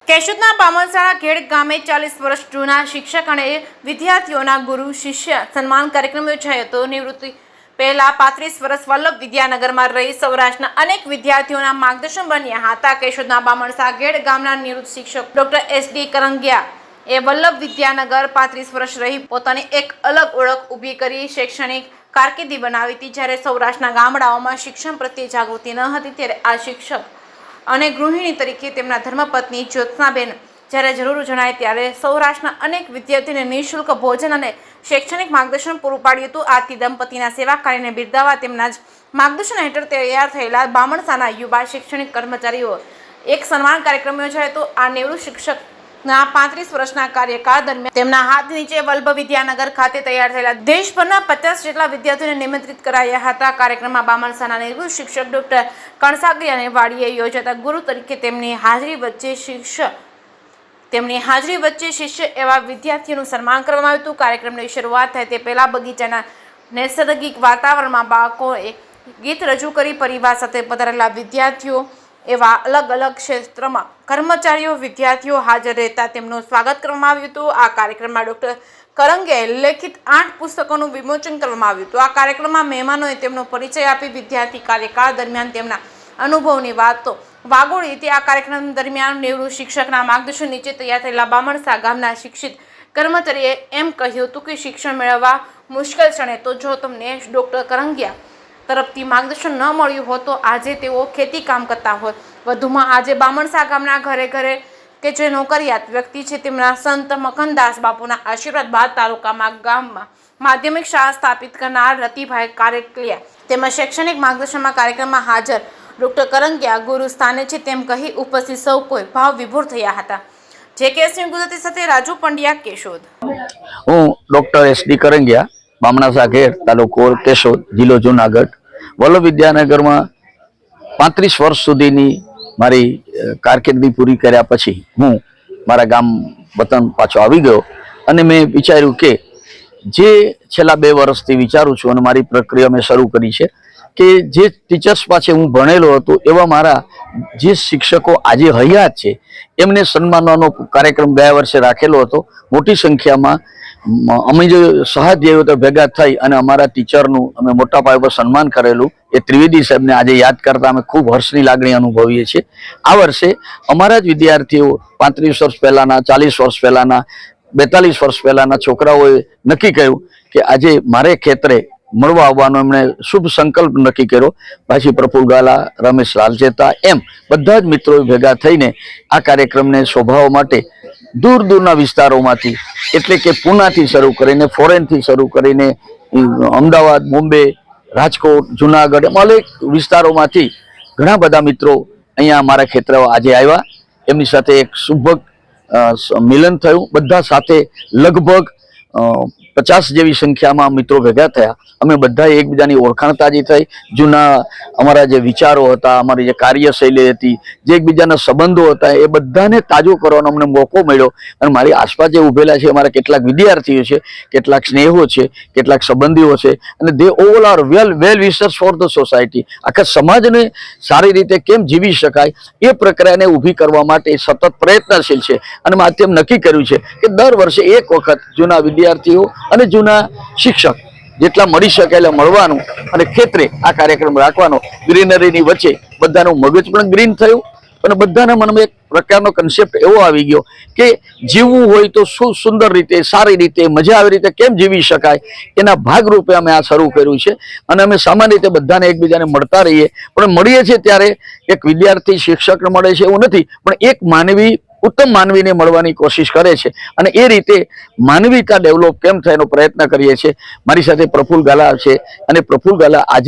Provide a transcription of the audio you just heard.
કેશોદના બામણસાળા ઘેડ ગામે 40 વર્ષ જૂના શિક્ષક અને વિદ્યાર્થીઓના ગુરુ શિષ્ય સન્માન કાર્યક્રમ યોજાયો હતો। નિવૃત્તિ પહેલા 35 વર્ષ વલ્લભ વિદ્યાનગરમાં રહી સૌરાષ્ટ્રના અનેક વિદ્યાર્થીઓના માર્ગદર્શન બન્યા હતા। કેશોદના બામણસાળા ઘેડ ગામના નિવૃત્ત શિક્ષક ડોક્ટર એસ.ડી. કરંગિયા એ વલ્લભ વિદ્યાનગર 35 વર્ષ રહી પોતાની એક અલગ ઓળખ ઊભી કરી શૈક્ષણિક કારકિર્દી બનાવી હતી। જ્યારે સૌરાષ્ટ્રના ગામડાઓમાં શિક્ષણ પ્રત્યે જાગૃતિ ન હતી ત્યારે આ શિક્ષક અને ગૃહિણી તરીકે તેમના ધર્મપત્ની જ્યોત્સનાબેન જ્યારે જરૂર જણાય ત્યારે સૌરાષ્ટ્રના અનેક વિદ્યાર્થીઓને નિઃશુલ્ક ભોજન અને શૈક્ષણિક માર્ગદર્શન પૂરું પાડ્યું હતું। આથી દંપતીના સેવા કાર્યને બિરદાવવા તેમના જ માર્ગદર્શન હેઠળ તૈયાર થયેલા બામણસાના યુવા શૈક્ષણિક કર્મચારીઓ એક સન્માન કાર્યક્રમ યોજાયો હતો। આ નિવૃત્ત શિક્ષકના 35 વર્ષના કાર્યકાળ દરમિયાન તેમના હાથ નીચે વલ્લભ વિદ્યાનગર ખાતે તૈયાર થયેલા દેશભરના 50 જેટલા વિદ્યાર્થીઓને નિમંત્રિત કરાયા હતા। કાર્યક્રમમાં બામણસાના નિવૃત્ત શિક્ષક ડોક્ટર કણસાગરીયાને વાડીએ યોજાતા ગુરુ તરીકે તેમની હાજરી વચ્ચે શિષ્ય એવા વિદ્યાર્થીઓનું સન્માન કરવામાં આવ્યું હતું। કાર્યક્રમની શરૂઆત થાય તે પહેલા બગીચાના નૈસર્ગિક વાતાવરણમાં બાળકોએ ગીત રજૂ કરી પરિવાર સાથે પધારેલા વિદ્યાર્થીઓ એવા અલગ અલગ ક્ષેત્રમાં કર્મચારીઓ વિદ્યાર્થીઓ હાજર રહેતા તેમનું સ્વાગત કરવામાં આવ્યું હતું। આ કાર્યક્રમમાં ડોક્ટર કરંગિયાએ લેખિત 8 પુસ્તકોનું વિમોચન કરવામાં આવ્યું હતું। આ કાર્યક્રમમાં મહેમાનોએ તેમનો પરિચય આપી વિદ્યાર્થી કાર્યકાળ દરમિયાન તેમના અનુભવની વાતો વાગોળી હતી। આ કાર્યક્રમ દરમિયાન નિવૃત્ત શિક્ષકના માર્ગદર્શન નીચે તૈયાર થયેલા બામણસા ગામના શિક્ષિત કર્મચારીએ એમ કહ્યું હતું કે શિક્ષણ મેળવવા મુશ્કેલ ક્ષણે તો જો તમને ડોક્ટર કરંગિયા તરફથી માર્ગદર્શન ન મળ્યું હોત તો આજે તેઓ ખેતી કામ કરતા હોત। વધુમાં આજે બામણસા ગામના ઘરે ઘરે કે જે નોકરિયાત વ્યક્તિ છે તેમના સંત મખનદાસ બાપુના આશીર્વાદ બાદ તાલુકામાં ગામમાં માધ્યમિક શાળા સ્થાપિત કરનાર રતિભાઈ કારેકલિયા તેમજ શૈક્ષણિક માર્ગદર્શનમાં કાર્યક્રમમાં હાજર ડોક્ટર કરંગિયા ગુરુ સ્થાને છે તેમ કહી ઉપસ્થિત સૌ કોઈ ભાવ વિભોર થયા હતા। જે કેસની ગુજરાતી સાથે રાજુ પંડ્યા, કેશોદ। હું ડોક્ટર એસ.ડી. કરંગિયા, બામણસા ઘેડ, તાલુકો કેશોદ, જિલ્લો જુનાગઢ, વલ્લભ વિદ્યાનગરમાં 35 વર્ષ સુધીની મારી કારકિર્દી પૂરી કર્યા પછી હું મારા ગામ વતન પાછો આવી ગયો અને મેં વિચાર્યું કે જે છેલ્લા 2 વર્ષથી વિચારું છું અને મારી પ્રક્રિયા મેં શરૂ કરી છે કે જે ટીચર્સ પાસે હું ભણેલો હતો એવા મારા જે શિક્ષકો આજે હયાત છે એમને સન્માનવાનો કાર્યક્રમ ગયા વર્ષે રાખેલો હતો। મોટી સંખ્યામાં અમે જે સહાધ્યાયીઓ તો ભેગા થઈ અને અમારા ટીચરનું અમે મોટા પાયા પર સન્માન કરેલું એ ત્રિવેદી સાહેબને આજે યાદ કરતા અમે ખૂબ હર્ષની લાગણી અનુભવીએ છીએ। આ વર્ષે અમારા જ વિદ્યાર્થીઓ 35 વર્ષ પહેલાના, 40 વર્ષ પહેલાના, 42 વર્ષ પહેલાના છોકરાઓએ નક્કી કર્યું કે આજે મારે ખેતરે મળવા આવવાનો એમણે શુભ સંકલ્પ નક્કી કર્યો। પાછી પ્રફુલ ગાલા, રમેશ લાલચેતા એમ બધા જ મિત્રોએ ભેગા થઈને આ કાર્યક્રમને શોભાવવા માટે દૂર દૂરના વિસ્તારોમાંથી એટલે કે પૂનાથી શરૂ કરીને ફોરેનથી શરૂ કરીને અમદાવાદ, બોમ્બે, રાજકોટ, જુનાગઢ એમ અનેક વિસ્તારોમાંથી ઘણા બધા મિત્રો અહીંયા અમારા ખેતરો આજે આવ્યા। એમની સાથે એક શુભ મિલન થયું। બધા સાથે લગભગ 50 જેવી સંખ્યામાં મિત્રો ભેગા થયા। અમે બધાએ એકબીજાની ઓળખાણ તાજી થઈ। જૂના અમારા જે વિચારો હતા, અમારી જે કાર્યશૈલી હતી, જે એકબીજાના સંબંધો હતા એ બધાને તાજો કરવાનો અમને મોકો મળ્યો। અને મારી આસપાસ જે ઊભેલા છે અમારા કેટલાક વિદ્યાર્થીઓ છે, કેટલાક સ્નેહો છે, કેટલાક સંબંધીઓ છે અને they all are well wishers for the society. આખા સમાજને સારી રીતે કેમ જીવી શકાય એ પ્રક્રિયાને ઊભી કરવા માટે સતત પ્રયત્નશીલ છે। અને માધ્યમ નક્કી કર્યું છે કે દર વર્ષે એક વખત જૂના વિદ્યાર્થીઓ અને જૂના શિક્ષક જેટલા મળી શકે એટલે મળવાનું અને ખેતરે આ કાર્યક્રમ રાખવાનો। ગ્રીનરીની વચ્ચે બધાનું મગજ પણ ગ્રીન થયું અને બધાના મનમાં એક પ્રકારનો કન્સેપ્ટ એવો આવી ગયો કે જીવવું હોય તો શું સુંદર રીતે, સારી રીતે, મજા આવી રીતે કેમ જીવી શકાય એના ભાગરૂપે અમે આ શરૂ કર્યું છે। અને અમે સામાન્ય રીતે બધાને એકબીજાને મળતા રહીએ, પણ મળીએ છીએ ત્યારે એક વિદ્યાર્થી શિક્ષકને મળે છે એવું નથી, પણ એક માનવી ઉત્તમ માનવીને મળવાની કોશિશ કરે છે અને એ રીતે માનવીતા ડેવલપ કેમ થાય એનો પ્રયત્ન કરીએ છીએ। મારી સાથે પ્રફુલ ગાલા છે અને પ્રફુલ ગાલા આજે